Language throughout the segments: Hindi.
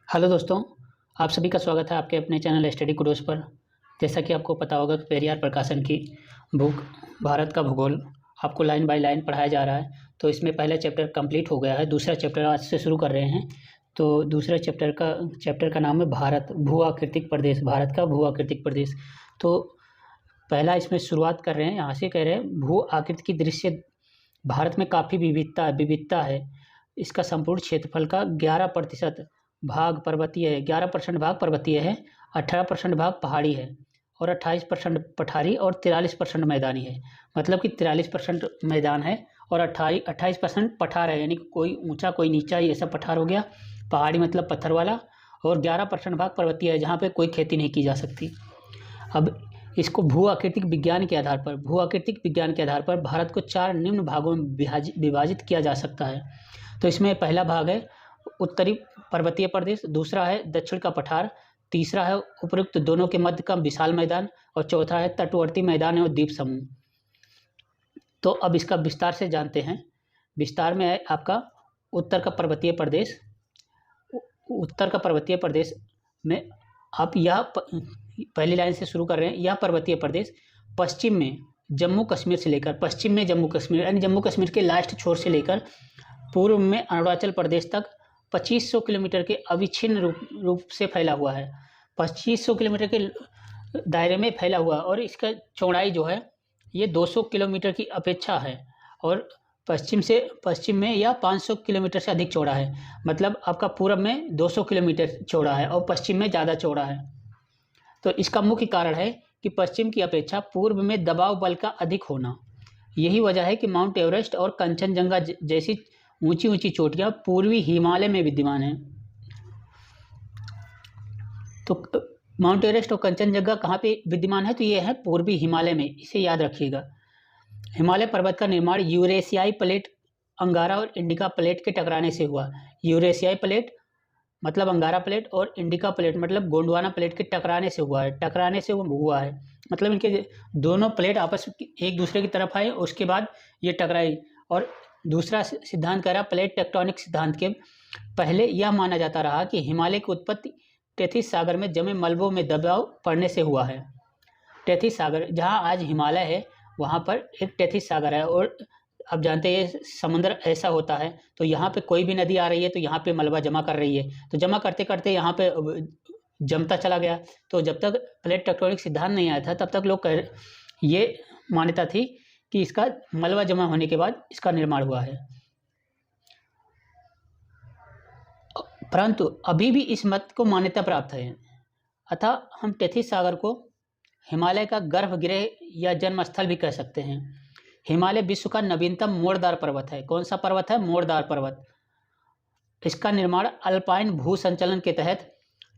हेलो दोस्तों, आप सभी का स्वागत है आपके अपने चैनल स्टडी कुडोज पर। जैसा कि आपको पता होगा कि पेरियार प्रकाशन की बुक भारत का भूगोल आपको लाइन बाय लाइन पढ़ाया जा रहा है। तो इसमें पहला चैप्टर कंप्लीट हो गया है, दूसरा चैप्टर आज से शुरू कर रहे हैं। तो दूसरे चैप्टर का नाम है भारत भू आकृतिक प्रदेश, भारत का भू आकृतिक प्रदेश। तो पहला इसमें शुरुआत कर रहे हैं, यहाँ से कह रहे हैं भू आकृति की दृश्य भारत में काफ़ी विविधता है। इसका संपूर्ण क्षेत्रफल का 11% भाग पर्वतीय है, 11% भाग पर्वतीय है, 18% भाग पहाड़ी है और 28% पठारी और 43% मैदानी है। मतलब कि 43% मैदान है और 28% पठार है, यानी कि कोई ऊंचा कोई नीचा, ये सब पठार हो गया। पहाड़ी मतलब पत्थर वाला, और 11% भाग पर्वतीय है, जहाँ पे कोई खेती नहीं की जा सकती। अब इसको भू आकृतिक विज्ञान के आधार पर भारत को 4 निम्न भागों में विभाजित किया जा सकता है। तो इसमें पहला भाग है उत्तरी पर्वतीय प्रदेश, दूसरा है दक्षिण का पठार, तीसरा है उपरोक्त दोनों के मध्य का विशाल मैदान और चौथा है तटवर्ती मैदान और द्वीप समूह। तो अब इसका विस्तार से जानते हैं। विस्तार में है आपका उत्तर का पर्वतीय प्रदेश में आप यह पहली लाइन से शुरू कर रहे हैं। यह पर्वतीय प्रदेश पश्चिम में जम्मू कश्मीर से लेकर, यानी जम्मू कश्मीर के लास्ट छोर से लेकर पूर्व में अरुणाचल प्रदेश तक 2500 किलोमीटर के अविच्छिन्न रूप से फैला हुआ है। 2500 किलोमीटर के दायरे में फैला हुआ, और इसका चौड़ाई जो है ये 200 किलोमीटर की अपेक्षा है, और पश्चिम में यह 500 किलोमीटर से अधिक चौड़ा है। मतलब आपका पूर्व में 200 किलोमीटर चौड़ा है और पश्चिम में ज़्यादा चौड़ा है। तो इसका मुख्य कारण है कि पश्चिम की अपेक्षा पूर्व में दबाव बल का अधिक होना। यही वजह है कि माउंट एवरेस्ट और कंचनजंगा जैसी ऊंची चोटियां पूर्वी हिमालय में विद्यमान हैं। तो माउंट एवरेस्ट और कंचनजंगा कहाँ पे विद्यमान है? तो ये है पूर्वी हिमालय में, इसे याद रखिएगा। हिमालय पर्वत का निर्माण यूरेशियाई प्लेट, अंगारा और इंडिका प्लेट के टकराने से हुआ। यूरेशियाई प्लेट मतलब अंगारा प्लेट और इंडिका प्लेट मतलब गोंडवाना प्लेट के टकराने से हुआ है। मतलब इनके दोनों प्लेट आपस एक दूसरे की तरफ आए, उसके बाद ये टकराई। और दूसरा सिद्धांत कह रहा, प्लेट टेक्टोनिक सिद्धांत के पहले यह माना जाता रहा कि हिमालय की उत्पत्ति टेथिस सागर में जमे मलबों में दबाव पड़ने से हुआ है। टेथिस सागर, जहाँ आज हिमालय है, वहाँ पर एक टेथिस सागर है। और अब जानते हैं समुद्र ऐसा होता है, तो यहाँ पे कोई भी नदी आ रही है तो यहाँ पे मलबा जमा कर रही है, तो जमा करते करते यहाँ पे जमता चला गया। तो जब तक प्लेट टेक्टोनिक सिद्धांत नहीं आया था, तब तक लोग ये मान्यता थी कि इसका मलबा जमा होने के बाद इसका निर्माण हुआ है। परंतु अभी भी इस मत को मान्यता प्राप्त है। अतः हम टेथिस सागर को हिमालय का गर्भगृह या जन्मस्थल भी कह सकते हैं। हिमालय विश्व का नवीनतम मोड़दार पर्वत है। कौन सा पर्वत है? मोड़दार पर्वत। इसका निर्माण अल्पाइन भू संचलन के तहत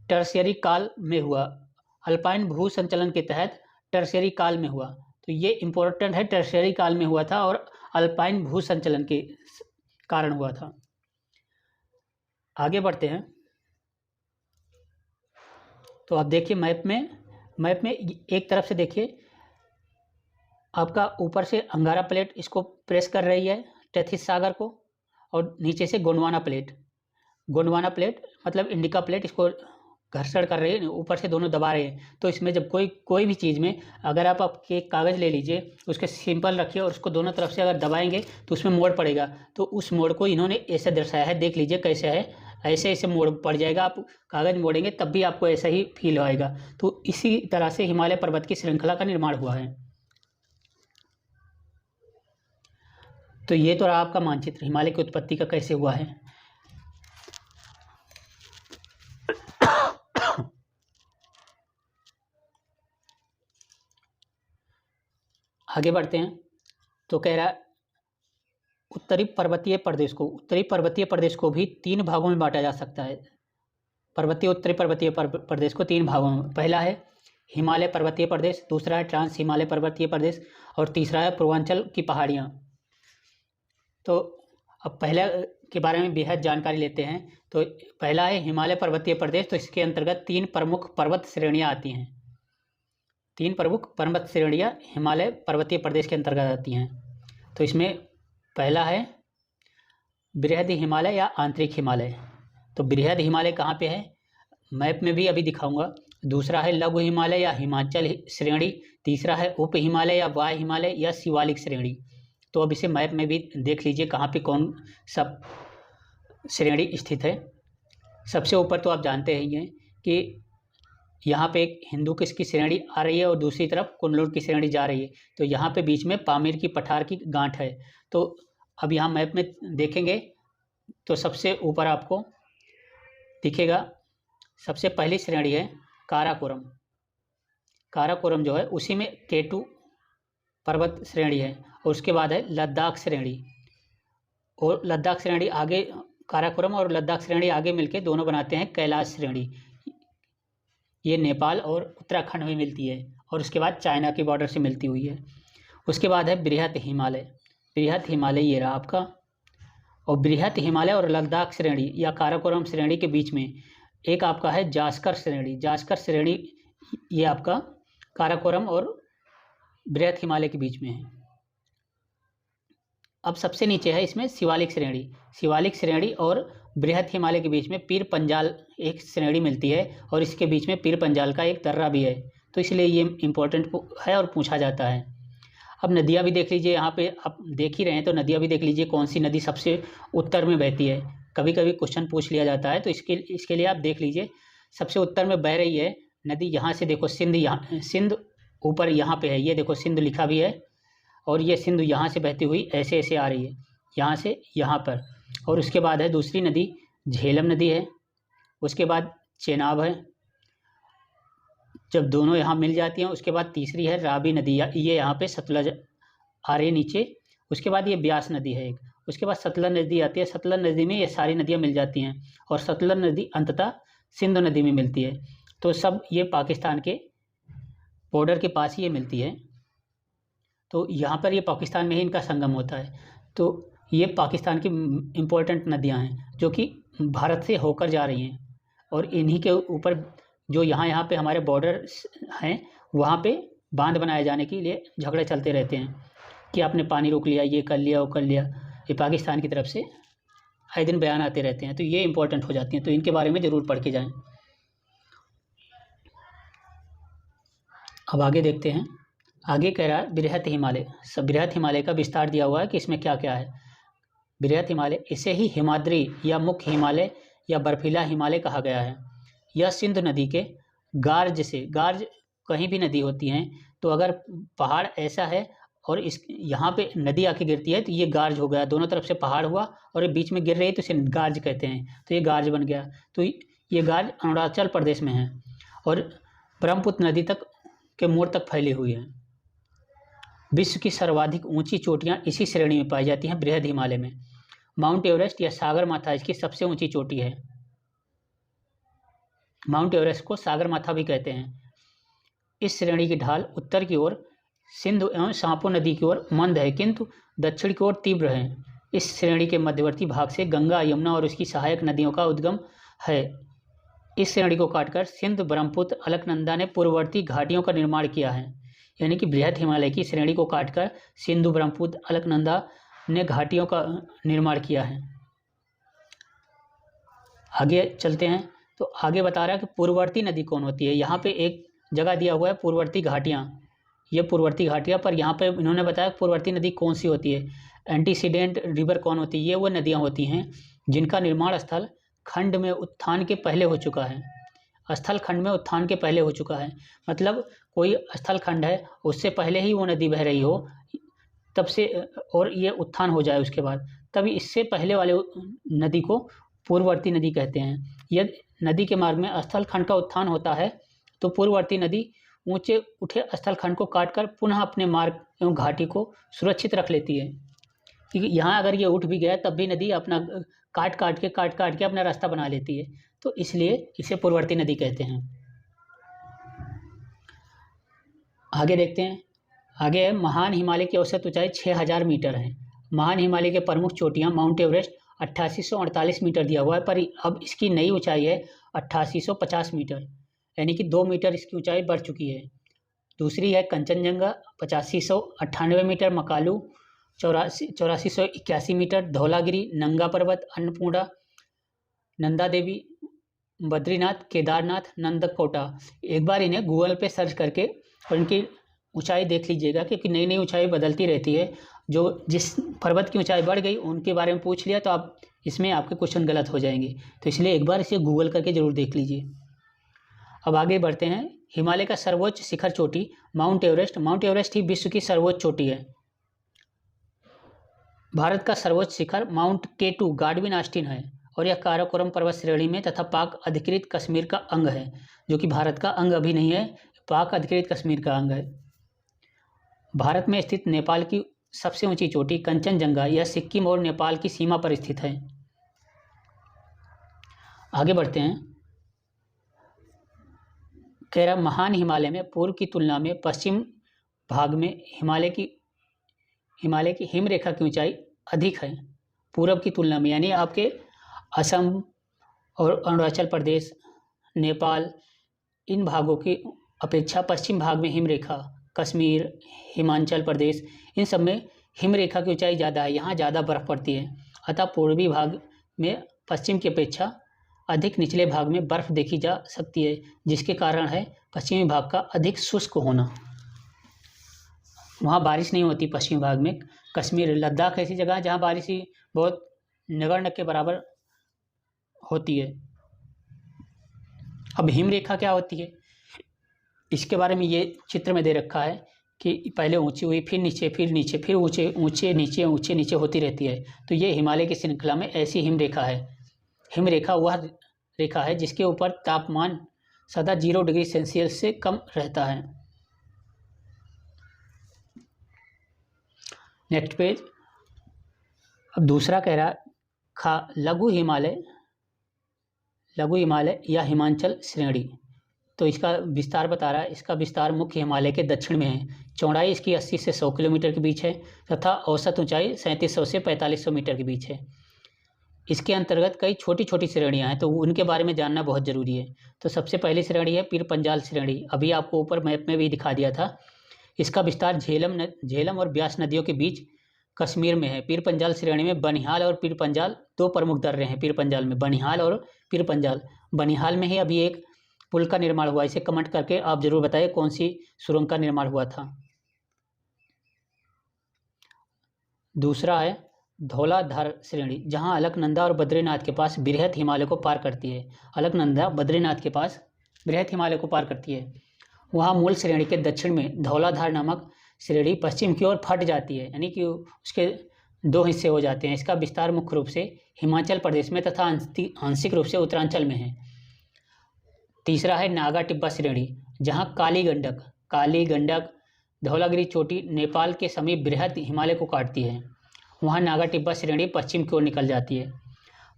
टर्शियरी काल में हुआ। तो ये इम्पोर्टेंट है, टर्शियरी काल में हुआ था और अल्पाइन भू संचलन के कारण हुआ था। आगे बढ़ते हैं। तो आप देखिए मैप में एक तरफ से देखिए, आपका ऊपर से अंगारा प्लेट इसको प्रेस कर रही है टेथिस सागर को, और नीचे से गोंडवाना प्लेट मतलब इंडिका प्लेट इसको घर्षण कर रही है, ऊपर से दोनों दबा रहे हैं। तो इसमें जब कोई भी चीज़ में अगर आप एक कागज़ ले लीजिए, उसके सिंपल रखिए और उसको दोनों तरफ से अगर दबाएंगे तो उसमें मोड़ पड़ेगा। तो उस मोड़ को इन्होंने ऐसे दर्शाया है, देख लीजिए कैसे है, ऐसे मोड़ पड़ जाएगा। आप कागज़ मोड़ेंगे तब भी आपको ऐसा ही फील होएगा। तो इसी तरह से हिमालय पर्वत की श्रृंखला का निर्माण हुआ है। तो ये तो रहा आपका मानचित्र हिमालय की उत्पत्ति का कैसे हुआ है। आगे बढ़ते हैं। तो कह रहा उत्तरी पर्वतीय प्रदेश को भी 3 भागों में बांटा जा सकता है। उत्तरी पर्वतीय प्रदेश को 3 भागों में, पहला है हिमालय पर्वतीय प्रदेश, दूसरा है ट्रांस हिमालय पर्वतीय प्रदेश और तीसरा है पूर्वांचल की पहाड़ियाँ। तो अब पहले के बारे में बेहद जानकारी लेते हैं। तो पहला है हिमालय पर्वतीय प्रदेश। तो इसके अंतर्गत 3 प्रमुख पर्वत श्रेणियाँ आती हैं। 3 प्रमुख पर्वत श्रेणियाँ हिमालय पर्वतीय प्रदेश के अंतर्गत आती हैं। तो इसमें पहला है बृहद हिमालय या आंतरिक हिमालय। तो बृहद हिमालय कहाँ पे है? मैप में भी अभी दिखाऊंगा। दूसरा है लघु हिमालय या हिमाचल श्रेणी। तीसरा है उप हिमालय या वाय हिमालय या शिवालिक श्रेणी। तो अब इसे मैप में भी देख लीजिए कहाँ पे कौन सब श्रेणी स्थित है। सबसे ऊपर तो आप जानते ही हैं कि यहाँ पे एक हिंदुकुश की श्रेणी आ रही है और दूसरी तरफ कुनलुन की श्रेणी जा रही है। तो यहाँ पे बीच में पामीर की पठार की गांठ है। तो अब यहाँ मैप में देखेंगे तो सबसे ऊपर आपको दिखेगा, सबसे पहली श्रेणी है काराकोरम। काराकोरम जो है उसी में K2 पर्वत श्रेणी है और उसके बाद है लद्दाख श्रेणी। और लद्दाख श्रेणी आगे, काराकोरम और लद्दाख श्रेणी आगे मिलके दोनों बनाते हैं कैलाश श्रेणी। ये नेपाल और उत्तराखंड में मिलती है और उसके बाद चाइना की बॉर्डर से मिलती हुई है। उसके बाद है बृहत हिमालय। बृहत हिमालय ये रहा आपका। और बृहत हिमालय और लद्दाख श्रेणी या काराकोरम श्रेणी के बीच में एक आपका है जास्कर श्रेणी। जास्कर श्रेणी ये आपका काराकोरम और बृहत हिमालय के बीच में है। अब सबसे नीचे है इसमें शिवालिक श्रेणी। शिवालिक श्रेणी और बृहत हिमालय के बीच में पीर पंजाल एक श्रेणी मिलती है और इसके बीच में पीर पंजाल का एक दर्रा भी है। तो इसलिए ये इम्पोर्टेंट है और पूछा जाता है। अब नदियाँ भी देख लीजिए, यहाँ पे आप देख ही रहे हैं तो नदियाँ भी देख लीजिए कौन सी नदी सबसे उत्तर में बहती है। कभी कभी क्वेश्चन पूछ लिया जाता है तो इसके लिए आप देख लीजिए सबसे उत्तर में बह रही है नदी, यहाँ से देखो सिंध, यहाँ सिंध ऊपर यहाँ पे है, ये देखो सिंध लिखा भी है और ये सिंध यहाँ से बहती हुई ऐसे ऐसे आ रही है यहाँ से यहाँ पर। और उसके बाद है दूसरी नदी झेलम नदी है। उसके बाद चेनाब है। जब दोनों यहाँ मिल जाती हैं उसके बाद तीसरी है रावी नदी, ये यहाँ पे सतलज आ रही है नीचे। उसके बाद ये ब्यास नदी है एक। उसके बाद सतलज नदी आती है। सतलज नदी में ये सारी नदियाँ मिल जाती हैं और सतलज नदी अंततः सिंधु नदी में मिलती है। तो सब ये पाकिस्तान के बॉर्डर के पास ही ये मिलती है। तो यहाँ पर ये पाकिस्तान में ही इनका संगम होता है। तो ये पाकिस्तान की इम्पोर्टेंट नदियाँ हैं जो कि भारत से होकर जा रही हैं और इन्हीं के ऊपर जो यहाँ पे हमारे बॉर्डर हैं वहाँ पे बांध बनाए जाने के लिए झगड़े चलते रहते हैं कि आपने पानी रोक लिया, ये कर लिया, वो कर लिया। ये पाकिस्तान की तरफ से आए दिन बयान आते रहते हैं। तो ये इम्पोर्टेंट हो जाती हैं, तो इनके बारे में ज़रूर पढ़ के जाएँ। अब आगे देखते हैं। आगे कह रहा है बृहत हिमालय। सब बृहत हिमालय का विस्तार दिया हुआ है कि इसमें क्या क्या है। बृहत हिमालय, इसे ही हिमाद्री या मुख्य हिमालय या बर्फीला हिमालय कहा गया है। यह सिंध नदी के गार्ज से, गार्ज कहीं भी नदी होती हैं तो अगर पहाड़ ऐसा है और इस यहाँ पे नदी आके गिरती है तो ये गार्ज हो गया, दोनों तरफ से पहाड़ हुआ और ये बीच में गिर रही है तो इसे गार्ज कहते हैं। तो ये गार्ज बन गया। तो ये गार्ज अरुणाचल प्रदेश में है और ब्रह्मपुत्र नदी तक के मोड़ तक फैली हुई है। विश्व की सर्वाधिक ऊंची चोटियाँ इसी श्रेणी में पाई जाती हैं, बृहद हिमालय में। माउंट एवरेस्ट या सागर माथा इसकी सबसे ऊंची चोटी है। माउंट एवरेस्ट को सागर माथा भी कहते हैं। इस श्रेणी की ढाल उत्तर की ओर सिंधु एवं सापो नदी की ओर मंद है किंतु दक्षिण की ओर तीव्र है। इस श्रेणी के मध्यवर्ती भाग से गंगा, यमुना और उसकी सहायक नदियों का उद्गम है। इस श्रेणी को काटकर सिंध, ब्रह्मपुत्र, अलकनंदा ने पूर्ववर्ती घाटियों का निर्माण किया है। यानी कि बृहद हिमालय की श्रेणी को काटकर सिंधु, ब्रह्मपुत्र, अलकनंदा ने घाटियों का निर्माण किया है। आगे चलते हैं तो आगे बता रहा है कि पूर्ववर्ती नदी कौन होती है। यहाँ पे एक जगह दिया हुआ है पूर्ववर्ती घाटियाँ। ये पूर्ववर्ती घाटियाँ, पर यहाँ पे इन्होंने बताया पूर्ववर्ती नदी कौन सी होती है। एंटीसीडेंट रिवर कौन होती है। ये वो नदियाँ होती हैं जिनका निर्माण स्थल खंड में उत्थान के पहले हो चुका है। स्थल खंड में उत्थान के पहले हो चुका है, मतलब कोई स्थल खंड है उससे पहले ही वो नदी बह रही हो तब से, और ये उत्थान हो जाए उसके बाद, तभी इससे पहले वाले नदी को पूर्ववर्ती नदी कहते हैं। यदि नदी के मार्ग में स्थल खंड का उत्थान होता है तो पूर्ववर्ती नदी ऊंचे उठे स्थल खंड को काटकर पुनः अपने मार्ग एवं घाटी को सुरक्षित रख लेती है। क्योंकि यहाँ अगर ये उठ भी गया तब भी नदी अपना काट काट के अपना रास्ता बना लेती है, तो इसलिए इसे पूर्ववर्ती नदी कहते हैं। आगे देखते हैं। आगे है महान हिमालय की औसत ऊंचाई 6000 मीटर है। महान हिमालय के प्रमुख चोटियाँ माउंट एवरेस्ट 8848 मीटर दिया हुआ है, पर अब इसकी नई ऊंचाई है 8850 मीटर, यानी कि 2 मीटर इसकी ऊंचाई बढ़ चुकी है। दूसरी है कंचनजंगा 8598 मीटर, मकालू 8481 मीटर, धौलागिरी, नंगा पर्वत, अन्नपूर्णा, नंदा देवी बद्रीनाथ, केदारनाथ, नंदकोटा। एक बार इन्हें गूगल पे सर्च करके और इनकी ऊंचाई देख लीजिएगा, क्योंकि नई नई ऊंचाई बदलती रहती है। जो जिस पर्वत की ऊंचाई बढ़ गई उनके बारे में पूछ लिया तो आप इसमें आपके क्वेश्चन गलत हो जाएंगे, तो इसलिए एक बार इसे गूगल करके ज़रूर देख लीजिए। अब आगे बढ़ते हैं। हिमालय का सर्वोच्च शिखर चोटी माउंट एवरेस्ट। माउंट एवरेस्ट ही विश्व की सर्वोच्च चोटी है। भारत का सर्वोच्च शिखर माउंट K2 गाडविन ऑस्टिन है और यह काराकोरम पर्वत श्रेणी में तथा पाक अधिकृत कश्मीर का अंग है, जो कि भारत का अंग अभी नहीं है, पाक अधिकृत कश्मीर का अंग है। भारत में स्थित नेपाल की सबसे ऊंची चोटी कंचनजंगा, यह सिक्किम और नेपाल की सीमा पर स्थित है। आगे बढ़ते हैं। कह रहा महान हिमालय में पूर्व की तुलना में पश्चिम भाग में हिमालय की हिम रेखा की ऊंचाई अधिक है पूर्व की तुलना में, यानी आपके असम और अरुणाचल प्रदेश, नेपाल, इन भागों की अपेक्षा पश्चिम भाग में हिम रेखा, कश्मीर, हिमाचल प्रदेश, इन सब में हिम रेखा की ऊंचाई ज़्यादा है, यहाँ ज़्यादा बर्फ़ पड़ती है। अतः पूर्वी भाग में पश्चिम की अपेक्षा अधिक निचले भाग में बर्फ़ देखी जा सकती है, जिसके कारण है पश्चिमी भाग का अधिक शुष्क होना। वहाँ बारिश नहीं होती पश्चिमी भाग में। कश्मीर, लद्दाख ऐसी जगह है जहाँ बारिश ही बहुत नगण्य के बराबर होती है। अब हिम रेखा क्या होती है, इसके बारे में ये चित्र में दे रखा है कि पहले ऊंची हुई, फिर नीचे, फिर नीचे, फिर ऊंचे ऊंचे नीचे, ऊंचे नीचे होती रहती है। तो ये हिमालय की श्रृंखला में ऐसी हिम रेखा है। हिम रेखा वह रेखा है जिसके ऊपर तापमान सदा 0 डिग्री सेल्सियस से कम रहता है। Next page. अब दूसरा कह रहा लघु हिमालय या हिमाचल श्रेणी। तो इसका विस्तार बता रहा है। इसका विस्तार मुख्य हिमालय के दक्षिण में है। चौड़ाई इसकी 80 से 100 किलोमीटर के बीच है तथा औसत ऊंचाई 3700 से 4500 मीटर के बीच है। इसके अंतर्गत कई छोटी छोटी श्रेणियां हैं, तो उनके बारे में जानना बहुत ज़रूरी है। तो सबसे पहली श्रेणी है पीर पंजाल श्रेणी। अभी आपको ऊपर मैप में भी दिखा दिया था। इसका विस्तार झेलम और ब्यास नदियों के बीच कश्मीर में है। पीर पंजाल श्रेणी में बनिहाल और पीर पंजाल दो प्रमुख दर्रे हैं। पीर पंजाल में बनिहाल और पीर पंजाल। बनिहाल में ही अभी एक पुल का निर्माण हुआ। इसे कमेंट करके आप जरूर बताइए कौन सी सुरंग का निर्माण हुआ था। दूसरा है धौलाधार श्रेणी, जहां अलकनंदा और बद्रीनाथ के पास बृहत हिमालय को पार करती है। अलकनंदा बद्रीनाथ के पास बृहत हिमालय को पार करती है। वहाँ मूल श्रेणी के दक्षिण में धौलाधार नामक श्रेणी पश्चिम की ओर फट जाती है, यानी कि उसके दो हिस्से हो जाते हैं। इसका विस्तार मुख्य रूप से हिमाचल प्रदेश में तथा आंशिक रूप से उत्तरांचल में है। तीसरा है नागा टिब्बा श्रेणी, जहाँ काली गंडक धौलागिरी चोटी नेपाल के समीप बृहत हिमालय को काटती है। वहाँ नागा टिब्बा श्रेणी पश्चिम की ओर निकल जाती है।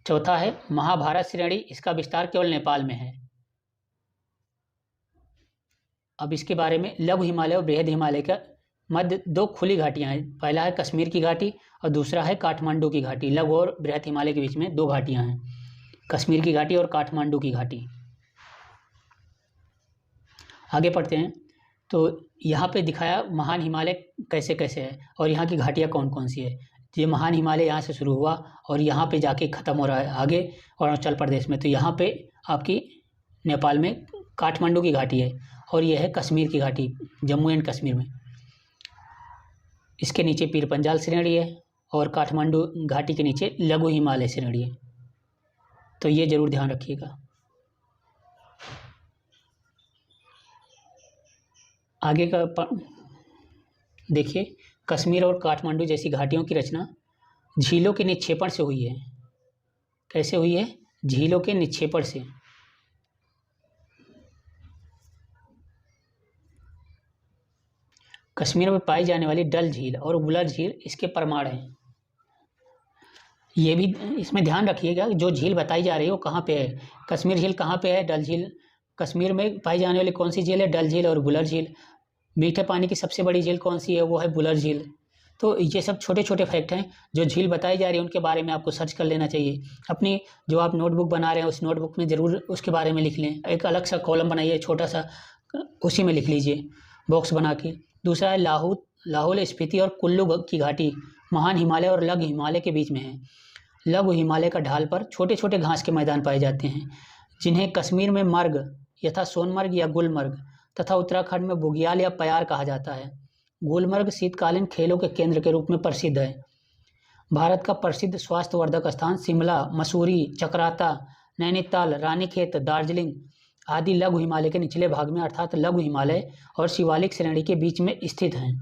चौथा है महाभारत श्रेणी। इसका विस्तार केवल नेपाल में है। अब इसके बारे में लघु हिमालय और बृहद हिमालय का मध्य दो खुली घाटियां हैं। पहला है कश्मीर की घाटी और दूसरा है काठमांडू की घाटी। लघु और बृहद हिमालय के बीच में दो घाटियां हैं, कश्मीर की घाटी और काठमांडू की घाटी। आगे पढ़ते हैं। तो यहाँ पे दिखाया महान हिमालय कैसे कैसे है और यहाँ की घाटियाँ कौन कौन सी है। ये महान हिमालय यहाँ से शुरू हुआ और यहाँ पे जाके ख़त्म हो रहा है आगे अरुणाचल प्रदेश में। तो यहाँ पे आपकी नेपाल में काठमांडू की घाटी है और यह है कश्मीर की घाटी, जम्मू एंड कश्मीर में। इसके नीचे पीर पंजाल श्रेणी है और काठमांडू घाटी के नीचे लघु हिमालय श्रेणी है। तो ये ज़रूर ध्यान रखिएगा। आगे का देखिए, कश्मीर और काठमांडू जैसी घाटियों की रचना झीलों के निक्षेपण से हुई है। कैसे हुई है? झीलों के निक्षेपण से। कश्मीर में पाई जाने वाली डल झील और वुलर झील इसके प्रमाण हैं। ये भी इसमें ध्यान रखिएगा, जो झील बताई जा रही है वो कहाँ पे है। कश्मीर झील कहाँ पे है? डल झील। कश्मीर में पाई जाने वाली कौन सी झील है? डल झील और वुलर झील। मीठे पानी की सबसे बड़ी झील कौन सी है? वो है वुलर झील। तो ये सब छोटे छोटे फैक्ट हैं जो झील बताई जा रही है उनके बारे में आपको सर्च कर लेना चाहिए। अपनी जो आप नोटबुक बना रहे हैं उस नोटबुक में ज़रूर उसके बारे में लिख लें। एक अलग सा कॉलम बनाइए छोटा सा, उसी में लिख लीजिए बॉक्स बना के। दूसरा है लाहौल स्पीति और कुल्लू की घाटी महान हिमालय और लघु हिमालय के बीच में है। लघु हिमालय का ढाल पर छोटे छोटे घास के मैदान पाए जाते हैं जिन्हें कश्मीर में मर्ग यथा सोनमर्ग या गुलमर्ग तथा उत्तराखंड में बुग्याल या प्यार कहा जाता है। गुलमर्ग शीतकालीन खेलों के केंद्र के रूप में प्रसिद्ध है। भारत का प्रसिद्ध स्वास्थ्यवर्धक स्थान शिमला, मसूरी, चकराता, नैनीताल, रानीखेत, दार्जिलिंग आदि लघु हिमालय के निचले भाग में अर्थात लघु हिमालय और शिवालिक श्रेणी के बीच में स्थित हैं।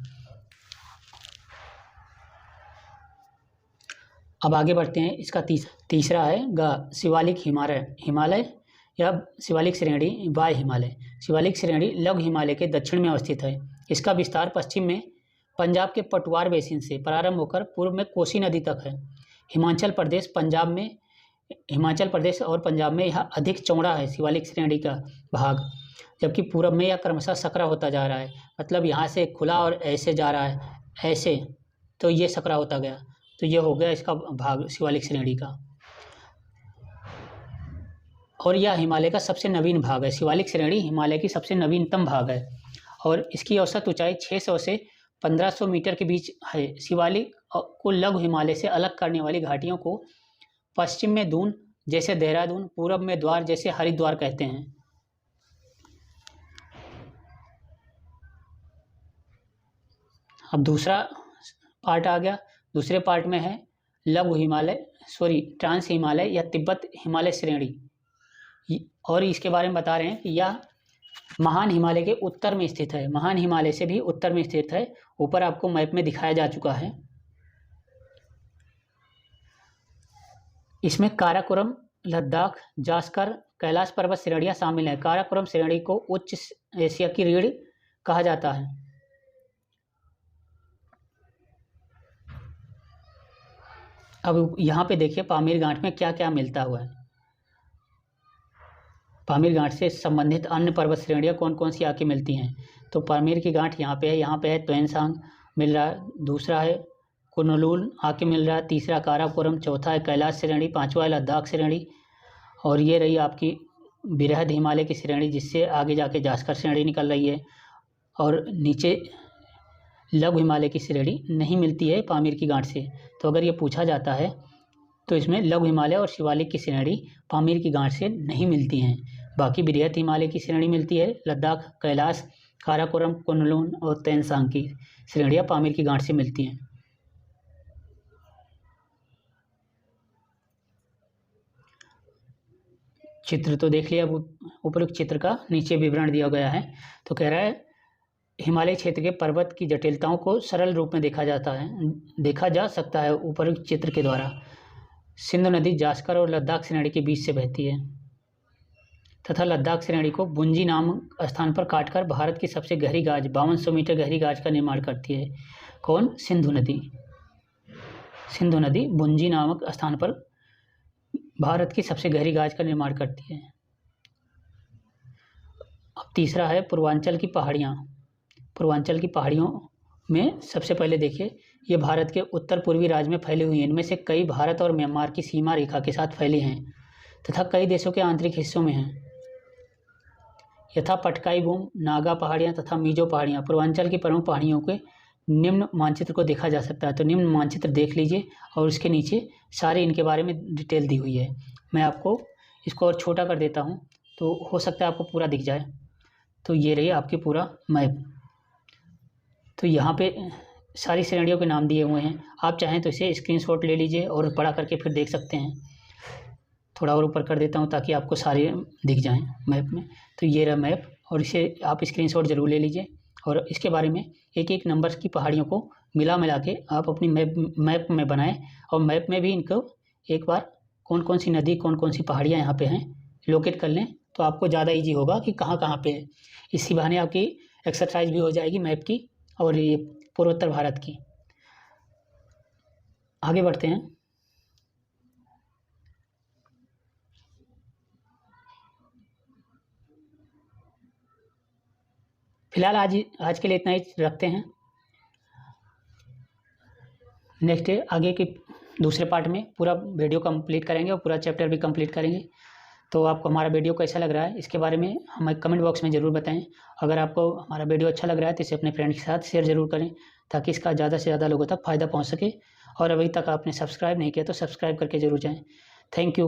अब आगे बढ़ते हैं। इसका तीसरा है शिवालिक हिमालय या शिवालिक श्रेणी वाय हिमालय। शिवालिक श्रेणी लघु हिमालय के दक्षिण में अवस्थित है। इसका विस्तार पश्चिम में पंजाब के पटवार बेसिन से प्रारंभ होकर पूर्व में कोसी नदी तक है। हिमाचल प्रदेश और पंजाब में यह अधिक चौड़ा है शिवालिक श्रेणी का भाग, जबकि पूर्व में यह क्रमशः सकरा होता जा रहा है। मतलब यहाँ से खुला और ऐसे जा रहा है, ऐसे, तो ये सकरा होता गया, तो ये हो गया इसका भाग शिवालिक श्रेणी का। और यह हिमालय का सबसे नवीन भाग है। शिवालिक श्रेणी हिमालय की सबसे नवीनतम भाग है और इसकी औसत ऊंचाई 600 से 1500 मीटर के बीच है। शिवालिक को लघु हिमालय से अलग करने वाली घाटियों को पश्चिम में दून जैसे देहरादून, पूर्व में द्वार जैसे हरिद्वार कहते हैं। अब दूसरा पार्ट आ गया। दूसरे पार्ट में है ट्रांस हिमालय या तिब्बत हिमालय श्रेणी, और इसके बारे में बता रहे हैं कि यह महान हिमालय के उत्तर में स्थित है। महान हिमालय से भी उत्तर में स्थित है। ऊपर आपको मैप में दिखाया जा चुका है। इसमें काराकोरम, लद्दाख, जास्कर, कैलाश पर्वत श्रेणियां शामिल हैं। काराकोरम श्रेणी को उच्च एशिया की रीढ़ कहा जाता है। अब यहाँ पे देखिए पामीर गांठ में क्या क्या मिलता हुआ है। पामीर गांठ से संबंधित अन्य पर्वत श्रेणियाँ कौन कौन सी आके मिलती हैं। तो पामीर की गांठ यहाँ पे है त्वेनसांग मिल रहा है, दूसरा है कुनलुन आके मिल रहा है, तीसरा काराकोरम, चौथा है कैलाश श्रेणी, पांचवा है लद्दाख श्रेणी, और ये रही आपकी बृहद हिमालय की श्रेणी जिससे आगे जाके जास्कर श्रेणी निकल रही है। और नीचे लघु हिमालय की श्रेणी नहीं मिलती है पामीर की गांठ से। तो अगर ये पूछा जाता है तो इसमें लघु हिमालय और शिवालिक की श्रेणी पामीर की गांठ से नहीं मिलती हैं। बाकी बृहद हिमालय की श्रेणी मिलती है। लद्दाख, कैलाश, काराकोरम, कुनलुन और तेनसांग की श्रेणियाँ पामीर की गांठ से मिलती हैं। चित्र तो देख लिया। अब उपरोक्त चित्र का नीचे विवरण दिया गया है। तो कह रहा है हिमालय क्षेत्र के पर्वत की जटिलताओं को सरल रूप में देखा जा सकता है उपरोक्त चित्र के द्वारा। सिंधु नदी जास्कर और लद्दाख श्रेणी के बीच से बहती है तथा लद्दाख श्रेणी को बुंजी नामक स्थान पर काटकर भारत की सबसे गहरी गाज 5200 मीटर गहरी गाज का निर्माण करती है। कौन? सिंधु नदी बुंजी नामक स्थान पर भारत की सबसे गहरी गाज का निर्माण करती है। अब तीसरा है पूर्वांचल की पहाड़ियाँ। पूर्वांचल की पहाड़ियों में सबसे पहले देखिए ये भारत के उत्तर पूर्वी राज्य में फैली हुई हैं। इनमें से कई भारत और म्यांमार की सीमा रेखा के साथ फैली हैं तथा कई देशों के आंतरिक हिस्सों में हैं, यथा पटकाई बूम, नागा पहाड़ियाँ तथा मीजो पहाड़ियाँ। पूर्वांचल की प्रमुख पहाड़ियों के निम्न मानचित्र को देखा जा सकता है। तो निम्न मानचित्र देख लीजिए और उसके नीचे सारे इनके बारे में डिटेल दी हुई है। मैं आपको इसको और छोटा कर देता हूँ तो हो सकता है आपको पूरा दिख जाए। तो ये रही आपकी पूरा मैप। तो यहाँ पे सारी श्रेणियों के नाम दिए हुए हैं। आप चाहें तो इसे स्क्रीनशॉट ले लीजिए और बड़ा करके फिर देख सकते हैं। थोड़ा और ऊपर कर देता हूँ ताकि आपको सारे दिख जाएं मैप में। तो ये रहा मैप और इसे आप स्क्रीनशॉट ज़रूर ले लीजिए और इसके बारे में एक एक नंबर की पहाड़ियों को मिला के आप अपनी मैप में बनाएं और मैप में भी इनको एक बार कौन कौन सी नदी, कौन कौन सी पहाड़ियाँ यहाँ पे हैं लोकेट कर लें, तो आपको ज़्यादा ईजी होगा कि कहाँ कहाँ पे है। इसी बहाने आपकी एक्सरसाइज भी हो जाएगी मैप की और ये पूर्वोत्तर भारत की। आगे बढ़ते हैं। फिलहाल आज के लिए इतना ही रखते हैं। नेक्स्ट डे आगे के दूसरे पार्ट में पूरा वीडियो कंप्लीट करेंगे और पूरा चैप्टर भी कंप्लीट करेंगे। तो आपको हमारा वीडियो कैसा लग रहा है इसके बारे में हमें कमेंट बॉक्स में ज़रूर बताएं। अगर आपको हमारा वीडियो अच्छा लग रहा है तो इसे अपने फ्रेंड के साथ शेयर ज़रूर करें ताकि इसका ज़्यादा से ज़्यादा लोगों तक फ़ायदा पहुंच सके। और अभी तक आपने सब्सक्राइब नहीं किया तो सब्सक्राइब करके ज़रूर जाएं। Thank you.